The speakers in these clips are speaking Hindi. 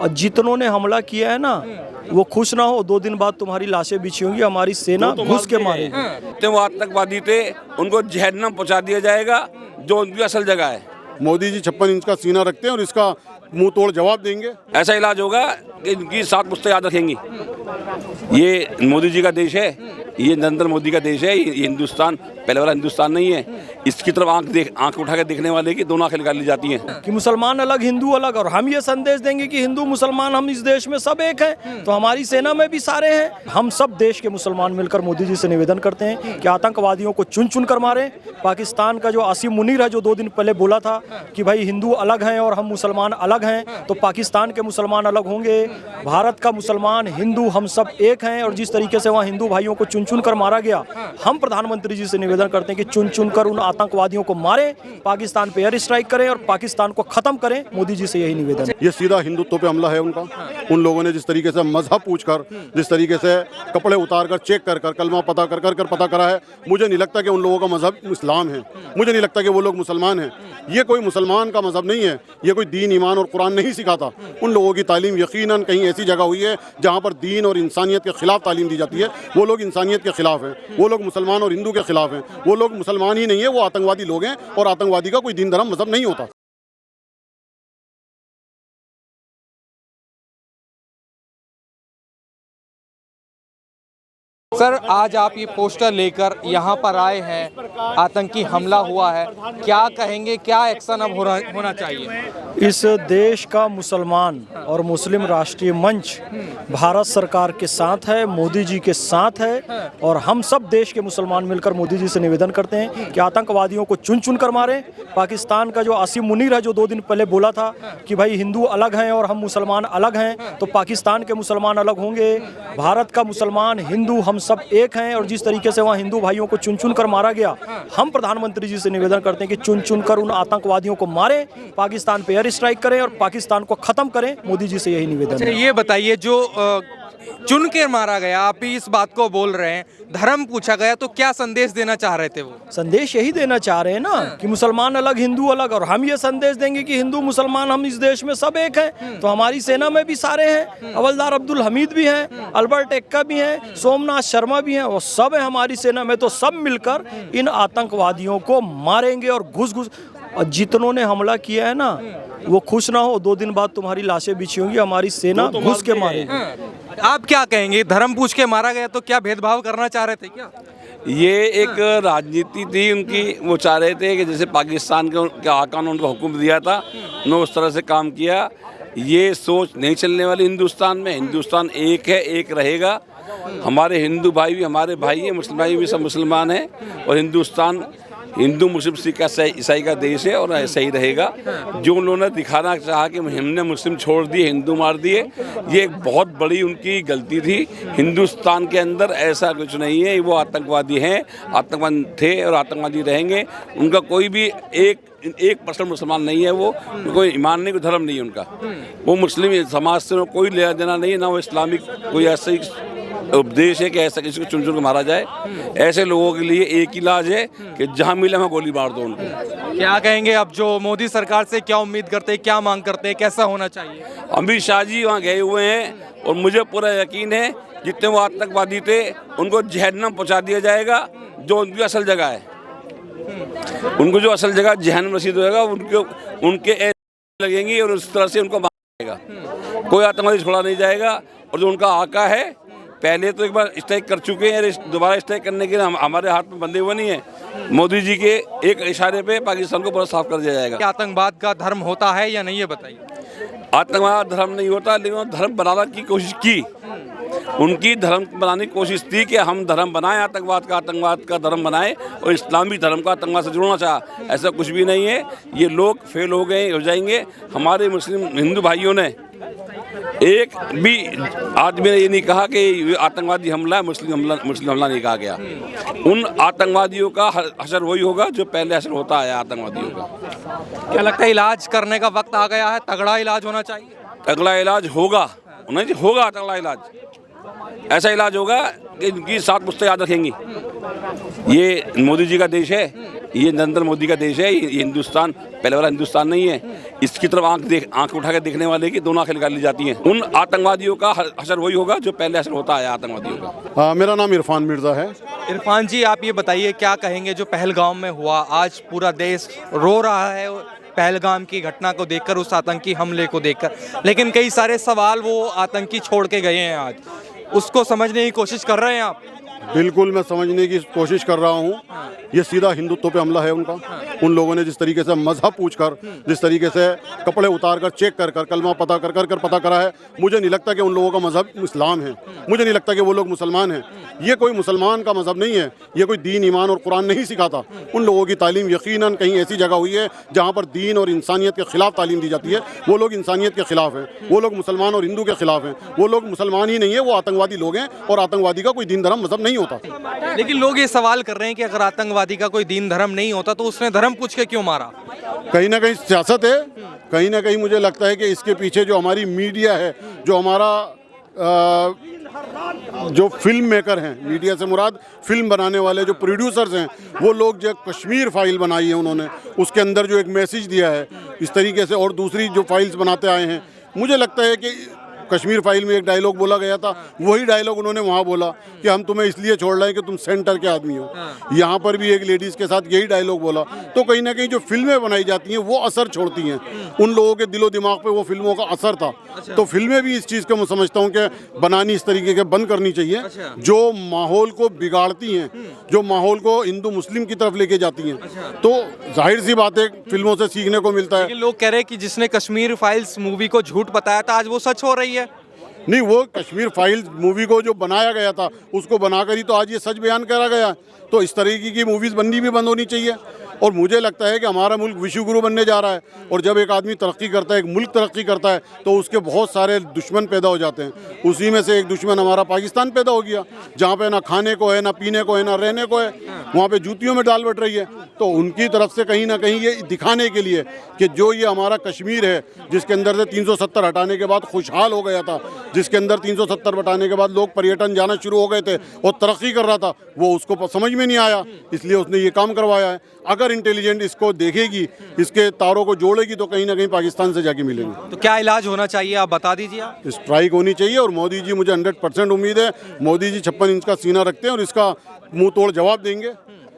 और जितनों ने हमला किया है ना वो खुश ना हो, 2 दिन बाद तुम्हारी लाशें बिछी होंगी, हमारी सेना घुस के मारेगी। वो आतंकवादी थे, उनको जहन्नम पहुंचा दिया जाएगा, जो उनकी असल जगह है। मोदी जी 56 इंच का सीना रखते हैं और इसका मुंह तोड़ जवाब देंगे। ऐसा इलाज होगा कि इनकी 7 पुश्तें याद रखेंगी। ये मोदी जी का देश है, ये नरेंद्र मोदी का देश है, ये हिंदुस्तान पहले वाला हिंदुस्तान नहीं है। इसकी तरफ आंख उठा के देखने वाले की दोनों आंखें निकाल ली जाती हैं कि मुसलमान अलग हिंदू अलग, और हम ये संदेश देंगे कि हिंदू मुसलमान हम इस देश में सब एक हैं, तो हमारी सेना में भी सारे हैं। हम सब देश के मुसलमान मिलकर मोदी जी से निवेदन करते हैं कि आतंकवादियों को चुन चुन कर मारें। पाकिस्तान का जो आसिम मुनीर है, जो 2 दिन पहले बोला था कि भाई हिंदू अलग हैं और हम मुसलमान अलग हैं, तो पाकिस्तान के मुसलमान अलग होंगे, भारत का मुसलमान हिंदू हम सब एक हैं। और जिस तरीके से वहाँ हिंदू भाइयों को चुन चुन कर मारा गया, हम प्रधानमंत्री जी से निवेदन करते हैं कि चुन चुन कर उन आतंकवादियों को मारें, पाकिस्तान पे एयर स्ट्राइक करें और पाकिस्तान को खत्म करें। मोदी जी से यही निवेदन है। ये सीधा हिंदुत्व पे हमला है उनका। उन लोगों ने जिस तरीके से मजहब पूछकर, जिस तरीके से कपड़े उतार कर, चेक कर कर, कलमा पता कर पता करा है, मुझे नहीं लगता कि उन लोगों का मजहब इस्लाम है, मुझे नहीं लगता कि वो लोग मुसलमान हैं। ये कोई मुसलमान का मजहब नहीं है, ये कोई दीन ईमान और कुरान नहीं सिखाता। उन लोगों की तालीम यकीनन कहीं ऐसी जगह हुई है जहाँ पर दीन और इंसानियत के खिलाफ तालीम दी जाती है। वो लोग इंसानियत के खिलाफ हैं, वो लोग मुसलमान और हिंदू के खिलाफ हैं। वो लोग मुसलमान ही नहीं है, वो आतंकवादी लोग हैं, और आतंकवादी का कोई दीन धर्म मजहब नहीं होता। सर, आज आप ये पोस्टर लेकर यहाँ पर आए हैं, आतंकी हमला हुआ है, क्या कहेंगे, क्या एक्शन अब होना चाहिए? इस देश का मुसलमान और मुस्लिम राष्ट्रीय मंच भारत सरकार के साथ है, मोदी जी के साथ है, और हम सब देश के मुसलमान मिलकर मोदी जी से निवेदन करते हैं कि आतंकवादियों को चुन चुन कर मारें। पाकिस्तान का जो आसिम मुनीर है, जो 2 दिन पहले बोला था कि भाई हिंदू अलग हैं और हम मुसलमान अलग हैं, तो पाकिस्तान के मुसलमान अलग होंगे, भारत का मुसलमान हिंदू हम सब एक हैं। और जिस तरीके से वहाँ हिंदू भाइयों को चुन चुन कर मारा गया, हम प्रधानमंत्री जी से निवेदन करते हैं कि चुन चुन कर उन आतंकवादियों को मारें, पाकिस्तान पे एयर स्ट्राइक करें और पाकिस्तान को खत्म करें। मोदी जी से यही निवेदन है। ये बताइए, जो चुन के मारा गया, आप इस बात को बोल रहे हैं, धर्म पूछा गया, तो क्या संदेश देना चाह रहे थे? वो संदेश यही देना चाह रहे हैं ना कि मुसलमान अलग हिंदू अलग, और हम ये संदेश देंगे कि हिंदू मुसलमान हम इस देश में सब एक हैं, तो हमारी सेना में भी सारे हैं। हवलदार अब्दुल हमीद भी हैं, अल्बर्ट एक्का भी हैं, सोमनाथ शर्मा भी हैं, वो सब है हमारी सेना में। तो सब मिलकर इन आतंकवादियों को मारेंगे और घुस घुस, और जितनों ने हमला किया है ना वो खुश ना हो, 2 दिन बाद तुम्हारी लाशें बिछी होंगी, हमारी सेना घुस के मारेगी। आप क्या कहेंगे, धर्म पूछ के मारा गया, तो क्या भेदभाव करना चाह रहे थे क्या? ये एक राजनीति थी उनकी। वो चाह रहे थे कि जैसे पाकिस्तान के आका ने उनको हुक्म दिया था, उन्होंने उस तरह से काम किया। ये सोच नहीं चलने वाली हिंदुस्तान में। हिंदुस्तान एक है, एक रहेगा। हमारे हिंदू भाई भी हमारे भाई हैं, मुस्लिम भाई भी सब मुसलमान हैं, और हिंदुस्तान हिंदू मुस्लिम सिख का ईसाई का देश है और ऐसा ही रहेगा। जो उन्होंने दिखाना चाहा कि हमने मुस्लिम छोड़ दिए, हिंदू मार दिए, ये एक बहुत बड़ी उनकी गलती थी। हिंदुस्तान के अंदर ऐसा कुछ नहीं है। वो आतंकवादी हैं, आतंकवादी थे और आतंकवादी रहेंगे। उनका कोई भी एक परसेंट मुसलमान नहीं है। वो कोई ईमान नहीं, कोई धर्म नहीं है उनका। वो मुस्लिम समाज से कोई लेना देना नहीं है, ना वो इस्लामिक कोई ऐसा ही उपदेश है कि ऐसा किसी को चुन चुन कर मारा जाए। ऐसे लोगों के लिए एक ही इलाज है कि जहां मिले वहां गोली मार दो उनको। क्या कहेंगे अब, जो मोदी सरकार से क्या उम्मीद करते हैं, क्या मांग करते हैं, कैसा होना चाहिए? अमित शाह जी वहाँ गए हुए हैं और मुझे पूरा यकीन है जितने वो आतंकवादी थे उनको जहन्नम पहुंचा दिया जाएगा, जो उनकी असल जगह है। उनको जो असल जगह जहन्नम नसीब होगा, उनके लगेंगी और उस तरह से उनको मारा जाएगा। कोई आतंकवादी छोड़ा नहीं जाएगा। और जो उनका आका है, पहले तो एक बार स्ट्राइक कर चुके हैं, दोबारा स्ट्राइक करने के लिए हमारे हाथ में बंधे हुए नहीं है। मोदी जी के एक इशारे पे पाकिस्तान को पूरा साफ कर दिया जाएगा। क्या आतंकवाद का धर्म होता है या नहीं, ये बताइए। आतंकवाद धर्म नहीं होता, लेकिन धर्म बनाने की कोशिश की। उनकी धर्म बनाने की कोशिश थी कि हम धर्म बनाएं, आतंकवाद का धर्म बनाएं, और इस्लामी धर्म का आतंकवाद से जुड़ना चाहा। ऐसा कुछ भी नहीं है। ये लोग फेल हो गए, हो जाएंगे। हमारे मुस्लिम हिंदू भाइयों ने एक भी आदमी ने ये नहीं कहा कि आतंकवादी हमला है, मुस्लिम हमला नहीं कहा गया। उन आतंकवादियों का असर वही होगा जो पहले असर होता है आतंकवादियों का। क्या लगता है, इलाज करने का वक्त आ गया है? तगड़ा इलाज होना चाहिए। तगड़ा इलाज होगा, नहीं होगा तगड़ा इलाज। ऐसा इलाज होगा कि इनकी 7 पुश्तें याद रखेंगी। ये मोदी जी का देश है, ये नरेंद्र मोदी का देश है, ये हिंदुस्तान पहले वाला हिंदुस्तान नहीं है। इसकी तरफ आंख उठा के देखने वाले की दोनों आंखें निकाल ली जाती हैं। उन आतंकवादियों का असर वही होगा जो पहले असर होता है आतंकवादियों का। मेरा नाम इरफान मिर्ज़ा है। इरफान जी, आप ये बताइए क्या कहेंगे जो पहलगाम में हुआ, आज पूरा देश रो रहा है पहलगाम की घटना को देखकर, उस आतंकी हमले को देखकर, लेकिन कई सारे सवाल वो आतंकी छोड़ के गए हैं आज, उसको समझने की कोशिश कर रहे हैं आप? बिल्कुल मैं समझने की कोशिश कर रहा हूँ। ये सीधा हिंदुत्व पे हमला है उनका। उन लोगों ने जिस तरीके से मजहब पूछकर, जिस तरीके से कपड़े उतार कर, चेक कर कर, कलमा पता कर कर पता करा है, मुझे नहीं लगता कि उन लोगों का मजहब इस्लाम है। मुझे नहीं लगता कि वो लोग मुसलमान हैं। ये कोई मुसलमान का मजहब नहीं है। ये कोई दीन, ईमान और कुरान नहीं सिखाता। उन लोगों की तालीम यकीनन कहीं ऐसी जगह हुई है जहाँ पर दीन और इंसानियत के खिलाफ तालीम दी जाती है। वो लोग इंसानियत के खिलाफ हैं। वो लोग मुसलमान और हिंदू के खिलाफ हैं। वो लोग मुसलमान ही नहीं है, वो आतंकवादी लोग हैं। और आतंकवादी का कोई दीन धर्म मजहब नहीं होता। लेकिन लोग ये सवाल कर रहे हैं कि अगर आतंकवादी का कोई दीन धर्म नहीं होता तो उसने धर्म पूछ के क्यों मारा? कहीं ना कहीं सियासत है। कहीं ना कहीं मुझे लगता है कि इसके पीछे जो हमारी मीडिया है, जो हमारा जो फिल्म मेकर हैं, मीडिया से मुराद फिल्म बनाने वाले जो प्रोड्यूसर्स हैं, वो लोग जो कश्मीर फाइल बनाई है उन्होंने, उसके अंदर जो एक मैसेज दिया है इस तरीके से, और दूसरी जो फाइल्स बनाते आए हैं, मुझे लगता है कि कश्मीर फाइल में एक डायलॉग बोला गया था, वही डायलॉग उन्होंने वहाँ बोला कि हम तुम्हें इसलिए छोड़ रहे हैं कि तुम सेंटर के आदमी हो। यहाँ पर भी एक लेडीज़ के साथ यही डायलॉग बोला। तो कहीं ना कहीं जो फिल्में बनाई जाती हैं वो असर छोड़ती हैं। उन लोगों के दिलो दिमाग पे वो फिल्मों का असर था। तो फिल्में भी इस चीज़ को मैं समझता हूँ कि बनानी इस तरीके के बंद करनी चाहिए जो माहौल को बिगाड़ती हैं, जो माहौल को हिंदू मुस्लिम की तरफ लेके जाती हैं। तो जाहिर सी बात है फिल्मों से सीखने को मिलता है। लेकिन लोग कह रहे हैं कि जिसने कश्मीर फाइल्स मूवी को झूठ बताया था आज वो सच हो रही है। नहीं, वो कश्मीर फाइल्स मूवी को जो बनाया गया था उसको बनाकर ही तो आज ये सच बयान करा गया। तो इस तरीके की मूवीज़ बननी भी बंद होनी चाहिए। और मुझे लगता है कि हमारा मुल्क विश्व गुरु बनने जा रहा है। और जब एक आदमी तरक्की करता है, एक मुल्क तरक्की करता है, तो उसके बहुत सारे दुश्मन पैदा हो जाते हैं। उसी में से एक दुश्मन हमारा पाकिस्तान पैदा हो गया, जहाँ पे ना खाने को है, ना पीने को है, ना रहने को है। वहाँ पे जूतियों में डाल बैठ रही है। तो उनकी तरफ से कहीं ना कहीं ये दिखाने के लिए कि जो ये हमारा कश्मीर है, जिसके अंदर से 370 हटाने के बाद खुशहाल हो गया था, जिसके अंदर 370 हटाने के बाद लोग पर्यटन जाना शुरू हो गए थे और तरक्की कर रहा था, वो उसको समझ में नहीं आया, इसलिए उसने ये काम करवाया है। अगर इंटेलिजेंट इसको देखेगी, इसके तारों को जोड़ेगी, तो कहीं ना कहीं पाकिस्तान से जाके मिलेंगे। तो क्या इलाज होना चाहिए, आप बता दीजिए आप? स्ट्राइक होनी चाहिए। और मोदी जी, मुझे 100% उम्मीद है, मोदी जी 56 इंच का सीना रखते हैं और इसका मुंह तोड़ जवाब देंगे।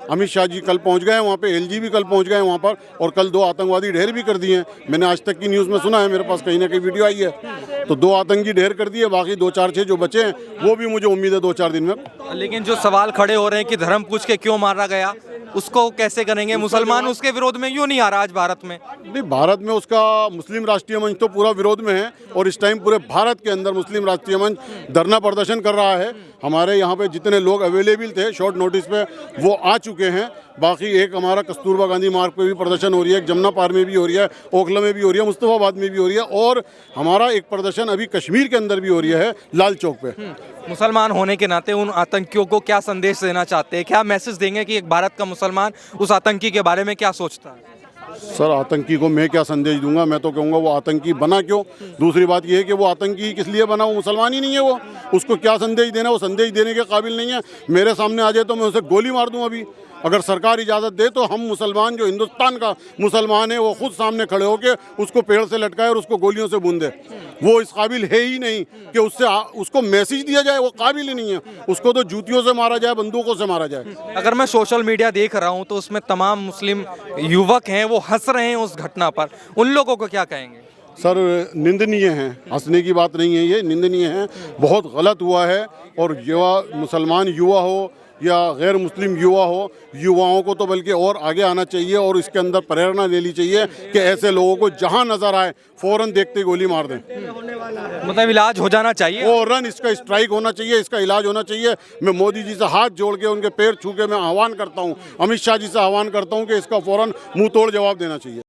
अमित शाह जी कल पहुंच गए हैं वहाँ पे, एलजी भी कल पहुंच गए हैं वहाँ पर, और कल 2 आतंकवादी ढेर भी कर दिए हैं। मैंने आज तक की न्यूज़ में सुना है, मेरे पास कहीं ना कहीं वीडियो आई है। तो 2 आतंकी ढेर कर दिए, बाकी 2-4-6 जो बचे हैं वो भी मुझे उम्मीद है 2-4 दिन में। लेकिन जो सवाल खड़े हो रहे हैं कि धर्म पूछ के क्यों मारा गया, उसको कैसे करेंगे? मुसलमान उसके विरोध में क्यों नहीं आ रहा आज भारत में? नहीं, भारत में उसका मुस्लिम राष्ट्रीय मंच तो पूरा विरोध में है। और इस टाइम पूरे भारत के अंदर मुस्लिम राष्ट्रीय मंच धरना प्रदर्शन कर रहा है। हमारे यहाँ पे जितने लोग अवेलेबल थे शॉर्ट नोटिस पे, वो आ चुके हैं। बाकी एक हमारा कस्तूरबा गांधी मार्ग पे भी प्रदर्शन हो रही है, जमुना पार में भी हो रही है, ओखला में भी हो रही है, मुस्तफाबाद में भी हो रही है, और हमारा एक प्रदर्शन अभी कश्मीर के अंदर भी हो रही है, लाल चौक पे। मुसलमान होने के नाते उन आतंकियों को क्या संदेश देना चाहते हैं? क्या मैसेज देंगे कि एक भारत का मुसलमान उस आतंकी के बारे में क्या सोचता है? सर, आतंकी को मैं क्या संदेश दूंगा? मैं तो कहूँगा वो आतंकी बना क्यों। दूसरी बात ये है कि वो आतंकी किस लिए बना, वो मुसलमान ही नहीं है। वो उसको क्या संदेश देना, वो संदेश देने के काबिल नहीं है। मेरे सामने आ जाए तो मैं उसे गोली मार दूँ अभी। अगर सरकार इजाज़त दे तो हम मुसलमान, जो हिंदुस्तान का मुसलमान है, वो खुद सामने खड़े होकर उसको पेड़ से लटकाए और उसको गोलियों से बूंदे। वो इस काबिल है ही नहीं कि उसको मैसेज दिया जाए, वो काबिल ही नहीं है। उसको तो जूतियों से मारा जाए, बंदूकों से मारा जाए। अगर मैं सोशल मीडिया देख रहा हूँ तो उसमें तमाम मुस्लिम युवक हैं, वो हंस रहे हैं उस घटना पर, उन लोगों को क्या कहेंगे? सर, निंदनीय है, हंसने की बात नहीं है, ये निंदनीय है, बहुत गलत हुआ है। और युवा, मुसलमान युवा हो या गैर मुस्लिम युवा हो, युवाओं को तो बल्कि और आगे आना चाहिए और इसके अंदर प्रेरणा लेनी चाहिए कि ऐसे लोगों को जहां नजर आए फौरन देखते गोली मार दें। मतलब इलाज हो जाना चाहिए, फौरन इसका स्ट्राइक होना चाहिए, इसका इलाज होना चाहिए। मैं मोदी जी से हाथ जोड़ के, उनके पैर छू के मैं आह्वान करता हूँ, अमित शाह जी से आह्वान करता हूँ कि इसका फौरन मुंह तोड़ जवाब देना चाहिए।